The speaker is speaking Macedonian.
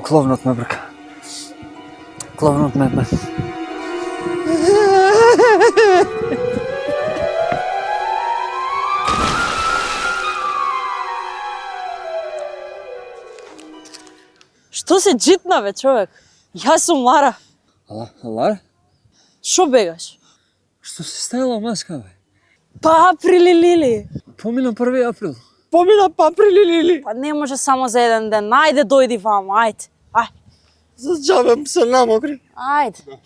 Кловнот ме брка. Кловнот ме бе. Што се джитна бе, човек? Јас сум Лара. Лара? Шо бегаш? Што се ставила маска, бе? Па априли лили. Помина 1 април. Помина па априли лили. Па не може само за еден ден. Ајде дојди вама, ајде. Ај. За џабе се намокри. Ајде.